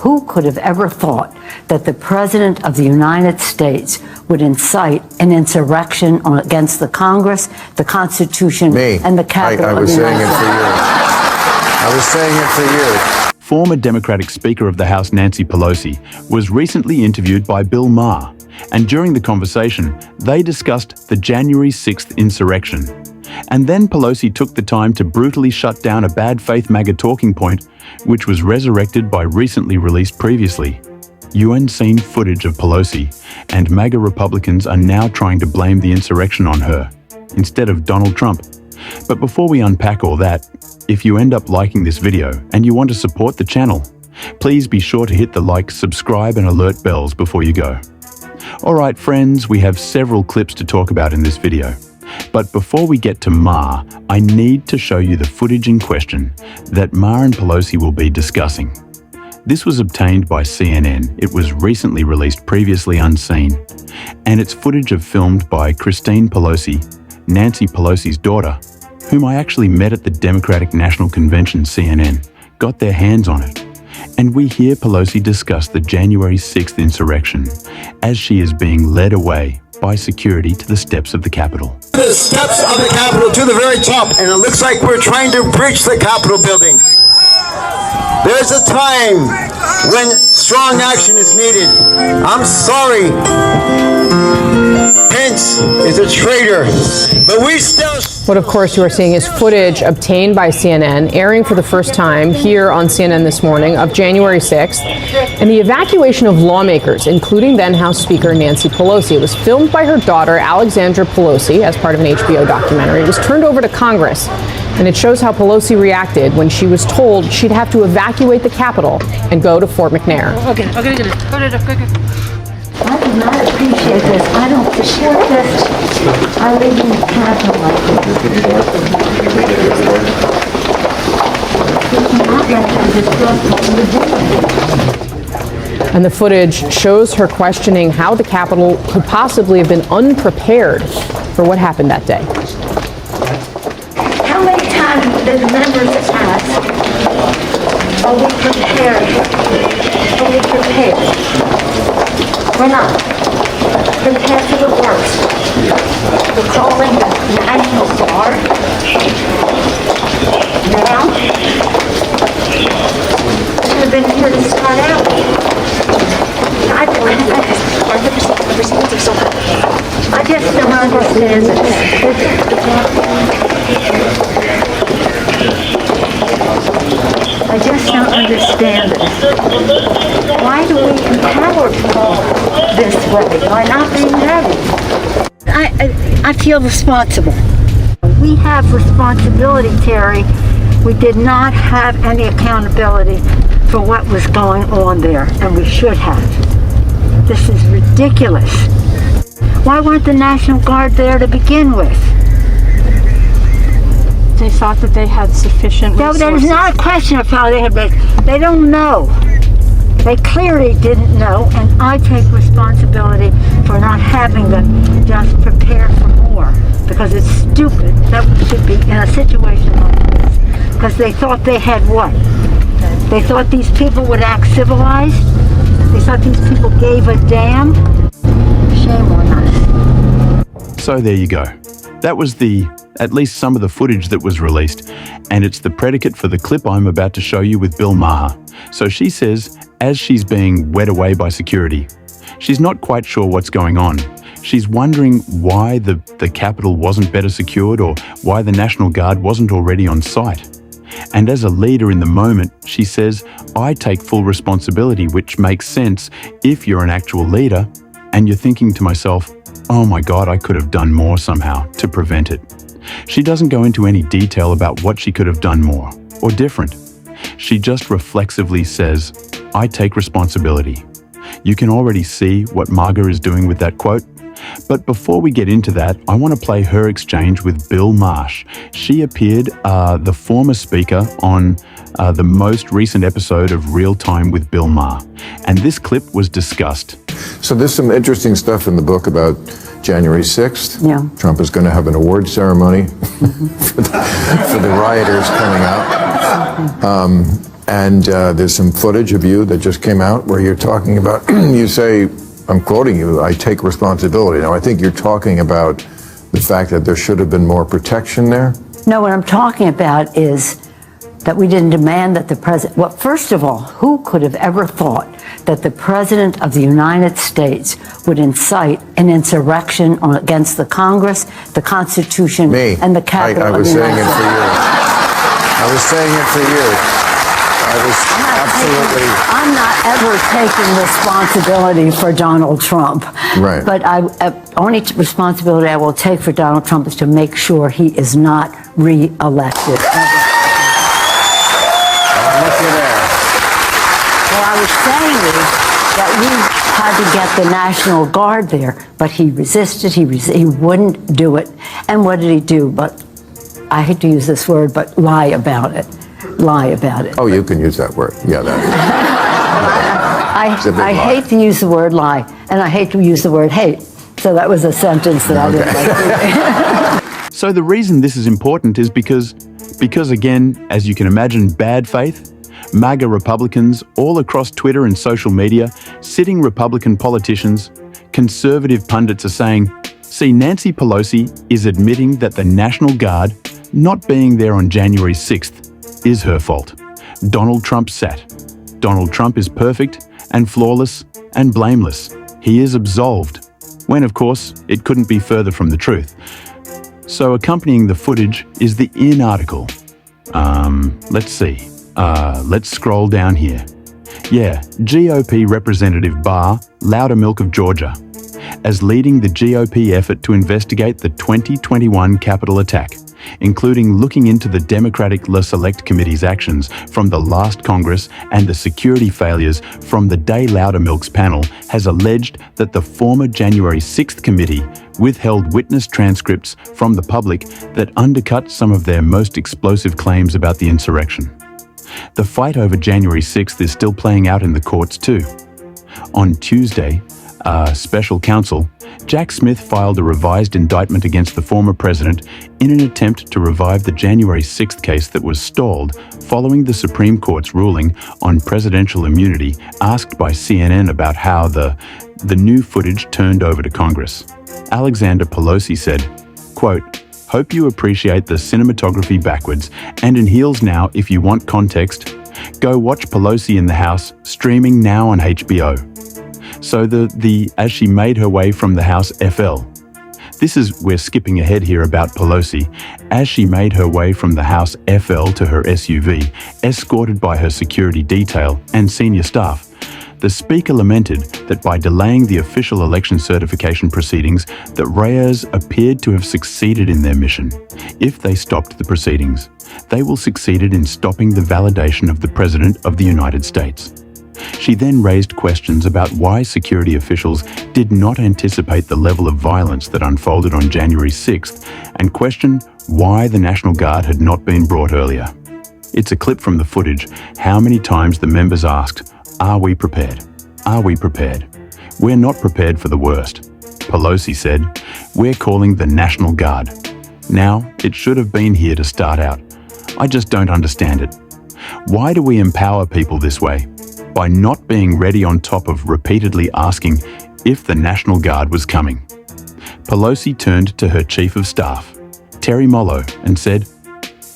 Who could have ever thought that the President of the United States would incite an insurrection against the Congress, the Constitution, and the Capitol of the United States? I was saying it for years. Former Democratic Speaker of the House Nancy Pelosi was recently interviewed by Bill Maher, and during the conversation, they discussed the January 6th insurrection. And then Pelosi took the time to brutally shut down a bad faith MAGA talking point, which was resurrected by recently released previously. UN-seen footage of Pelosi, and MAGA Republicans are now trying to blame the insurrection on her, instead of Donald Trump. But before we unpack all that, if you end up liking this video and you want to support the channel, please be sure to hit the like, subscribe and alert bells before you go. Alright friends, we have several clips to talk about in this video. But before we get to Maher, I need to show you the footage in question that Maher and Pelosi will be discussing. This was obtained by CNN. It was recently released, previously unseen. And it's footage filmed by Christine Pelosi, Nancy Pelosi's daughter, whom I actually met at the Democratic National Convention. CNN got their hands on it. And we hear Pelosi discuss the January 6th insurrection as she is being led away by security to the steps of the Capitol. The steps of the Capitol to the very top, and it looks like we're trying to breach the Capitol building. There's a time when strong action is needed. I'm sorry. Pence is a traitor, but we still... What, of course, you are seeing is footage obtained by CNN, airing for the first time here on CNN this morning, of January 6th, and the evacuation of lawmakers, including then House Speaker Nancy Pelosi. It was filmed by her daughter, Alexandra Pelosi, as part of an HBO documentary. It was turned over to Congress, and it shows how Pelosi reacted when she was told she'd have to evacuate the Capitol and go to Fort McNair. Okay. I do not appreciate this. I don't support this. I live in the Capitol like And the footage shows her questioning how the Capitol could possibly have been unprepared for what happened that day. How many times did the members ask, are we prepared? Are we prepared? We're not. Prepared for the worst. We're calling the National Guard. Now, should have been here to start out. I just don't understand I just don't understand this. Why do we empower people this way by not being ready? I feel responsible. We have responsibility, Terry. We did not have any accountability for what was going on there, and we should have. This is ridiculous. Why weren't the National Guard there to begin with? They thought that they had sufficient resources. No, there's not a question of how they had. They don't know. They clearly didn't know, and I take responsibility for not having them just prepare for more, because it's stupid that we should be in a situation like this. Because they thought they had what? They thought these people would act civilized? They thought these people gave a damn? Shame on us. So there you go. That was at least some of the footage that was released, and it's the predicate for the clip I'm about to show you with Bill Maher. So she says, as she's being led away by security, she's not quite sure what's going on. She's wondering why the Capitol wasn't better secured, or why the National Guard wasn't already on site. And as a leader in the moment, she says, I take full responsibility, which makes sense if you're an actual leader, and you're thinking to myself, oh my God, I could have done more somehow to prevent it. She doesn't go into any detail about what she could have done more or different. She just reflexively says, I take responsibility. You can already see what Marga is doing with that quote. But before we get into that, I want to play her exchange with Bill Marsh. She appeared, the former speaker, on the most recent episode of Real Time with Bill Maher. And this clip was discussed. So there's some interesting stuff in the book about January 6th. Yeah. Trump is going to have an award ceremony for the rioters coming out. And there's some footage of you that just came out where you're talking about, you say, I'm quoting you, I take responsibility. Now, I think you're talking about the fact that there should have been more protection there. No, what I'm talking about is that we didn't demand that the president, well, first of all, who could have ever thought that the president of the United States would incite an insurrection against the Congress, the Constitution, and the Capitol I was saying it for you. I was saying it for you. I'm not ever taking responsibility for Donald Trump. Right. But only responsibility I will take for Donald Trump is to make sure he is not re-elected. Look at that. What I was saying is that we had to get the National Guard there, but he resisted, he wouldn't do it. And what did he do? But I hate to use this word, but lie about it. Lie about it. Oh, you can use that word. Yeah, I hate to use the word lie, and I hate to use the word hate. So that was a sentence that I didn't like. So the reason this is important is because again, as you can imagine, bad faith, MAGA Republicans all across Twitter and social media, sitting Republican politicians, conservative pundits are saying, see, Nancy Pelosi is admitting that the National Guard not being there on January 6th is her fault. Donald Trump sat. Donald Trump is perfect and flawless and blameless. He is absolved. When, of course, it couldn't be further from the truth. So accompanying the footage is the IN article. Let's see. Let's scroll down here. Yeah, GOP Representative Barr, Loudermilk of Georgia, as leading the GOP effort to investigate the 2021 Capitol attack, including looking into the Democratic Select Committee's actions from the last Congress and the security failures from the day Loudermilk's panel, has alleged that the former January 6th committee withheld witness transcripts from the public that undercut some of their most explosive claims about the insurrection. The fight over January 6th is still playing out in the courts too. On Tuesday, special counsel Jack Smith filed a revised indictment against the former president in an attempt to revive the January 6th case that was stalled following the Supreme Court's ruling on presidential immunity, asked by CNN about how the new footage turned over to Congress. Alexander Pelosi said, quote, "Hope you appreciate the cinematography backwards and in heels now if you want context. Go watch Pelosi in the House, streaming now on HBO." So as she made her way from the House FL. We're skipping ahead here about Pelosi. As she made her way from the House FL to her SUV, escorted by her security detail and senior staff, the Speaker lamented that by delaying the official election certification proceedings, that Reyes appeared to have succeeded in their mission. If they stopped the proceedings, they will succeed in stopping the validation of the President of the United States. She then raised questions about why security officials did not anticipate the level of violence that unfolded on January 6th and questioned why the National Guard had not been brought earlier. It's a clip from the footage, how many times the members asked, "Are we prepared? Are we prepared? We're not prepared for the worst." Pelosi said, "We're calling the National Guard." Now, it should have been here to start out. I just don't understand it. Why do we empower people this way? By not being ready on top of repeatedly asking if the National Guard was coming. Pelosi turned to her Chief of Staff, Terry Mollo, and said,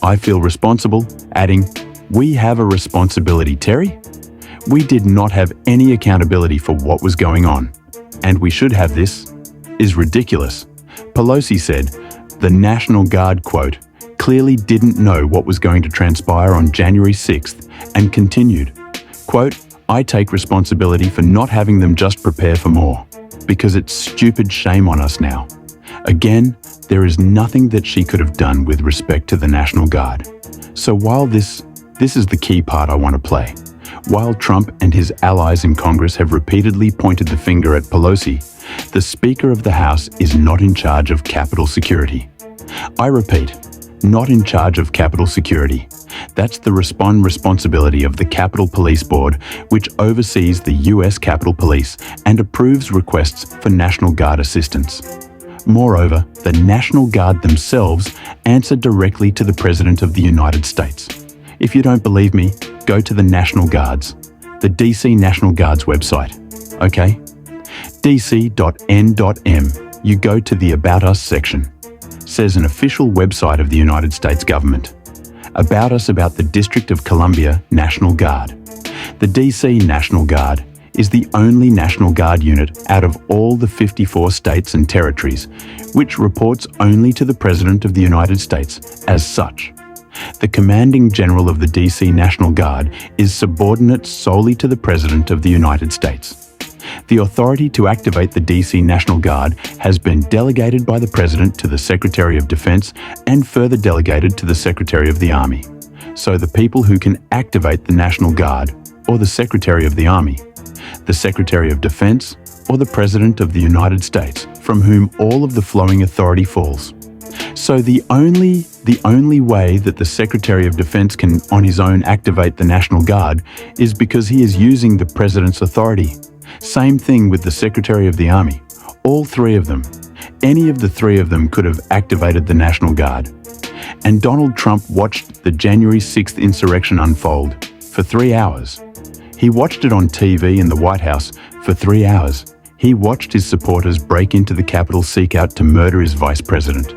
"I feel responsible," adding, "We have a responsibility, Terry. We did not have any accountability for what was going on, and we should have this is ridiculous." Pelosi said, the National Guard, quote, "clearly didn't know what was going to transpire on January 6th, and continued, quote, "I take responsibility for not having them just prepare for more, because it's stupid shame on us now." Again, there is nothing that she could have done with respect to the National Guard. So while this is the key part I want to play. While Trump and his allies in Congress have repeatedly pointed the finger at Pelosi, the Speaker of the House is not in charge of Capitol security. I repeat, not in charge of Capitol security. That's the responsibility of the Capitol Police Board, which oversees the U.S. Capitol Police and approves requests for National Guard assistance. Moreover, the National Guard themselves answer directly to the President of the United States. If you don't believe me, go to the National Guards, the DC National Guards website, okay? dc.n.m. You go to the About Us section. Says an official website of the United States government. About us about the District of Columbia National Guard. The DC National Guard is the only National Guard unit out of all the 54 states and territories, which reports only to the President of the United States as such. The Commanding General of the DC National Guard is subordinate solely to the President of the United States. The authority to activate the DC National Guard has been delegated by the President to the Secretary of Defense and further delegated to the Secretary of the Army. So the people who can activate the National Guard, or the Secretary of the Army, the Secretary of Defense, or the President of the United States, from whom all of the flowing authority falls. So the only way that the Secretary of Defense can on his own activate the National Guard is because he is using the President's authority. Same thing with the Secretary of the Army. All three of them. Any of the three of them could have activated the National Guard. And Donald Trump watched the January 6th insurrection unfold for 3 hours. He watched it on TV in the White House for 3 hours. He watched his supporters break into the Capitol, seek out to murder his vice president,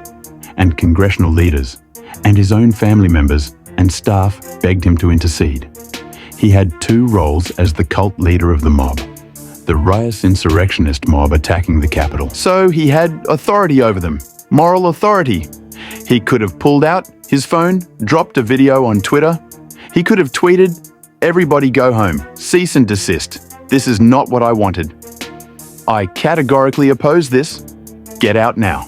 and congressional leaders, and his own family members and staff begged him to intercede. He had two roles as the cult leader of the mob, the riotous insurrectionist mob attacking the Capitol. So he had authority over them, moral authority. He could have pulled out his phone, dropped a video on Twitter. He could have tweeted, "Everybody go home, cease and desist. This is not what I wanted. I categorically oppose this. Get out now."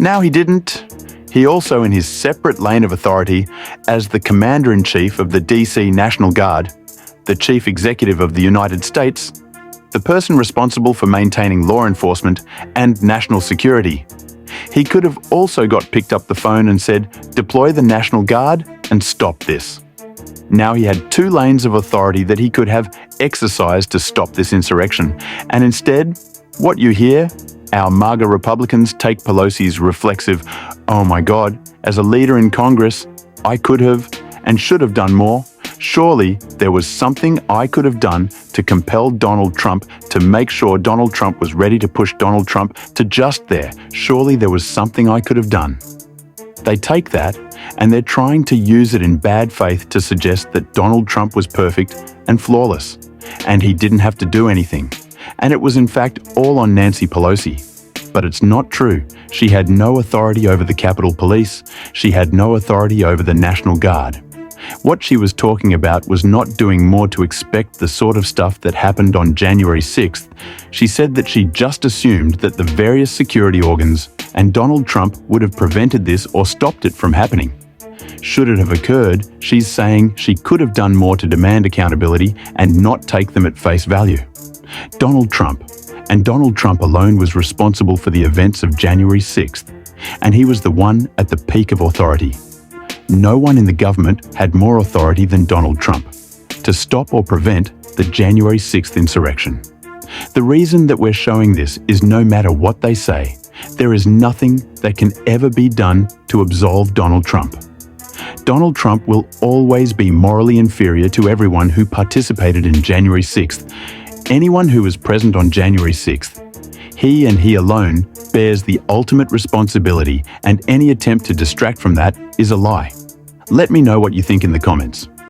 Now he didn't. He also, in his separate lane of authority as the Commander-in-Chief of the DC National Guard, the Chief Executive of the United States, the person responsible for maintaining law enforcement and national security. He could have also picked up the phone and said, "Deploy the National Guard and stop this." Now he had two lanes of authority that he could have exercised to stop this insurrection. And instead, what you hear, our MAGA Republicans take Pelosi's reflexive, "Oh my God, as a leader in Congress, I could have and should have done more. Surely there was something I could have done to compel Donald Trump, to make sure Donald Trump was ready to push Donald Trump to just there. Surely there was something I could have done." They take that and they're trying to use it in bad faith to suggest that Donald Trump was perfect and flawless, and he didn't have to do anything. And it was in fact all on Nancy Pelosi. But it's not true. She had no authority over the Capitol Police. She had no authority over the National Guard. What she was talking about was not doing more to expect the sort of stuff that happened on January 6th. She said that she just assumed that the various security organs and Donald Trump would have prevented this or stopped it from happening. Should it have occurred, she's saying she could have done more to demand accountability and not take them at face value. Donald Trump, and Donald Trump alone, was responsible for the events of January 6th, and he was the one at the peak of authority. No one in the government had more authority than Donald Trump to stop or prevent the January 6th insurrection. The reason that we're showing this is no matter what they say, there is nothing that can ever be done to absolve Donald Trump. Donald Trump will always be morally inferior to everyone who participated in January 6th. Anyone who was present on January 6th, he and he alone bears the ultimate responsibility, and any attempt to distract from that is a lie. Let me know what you think in the comments.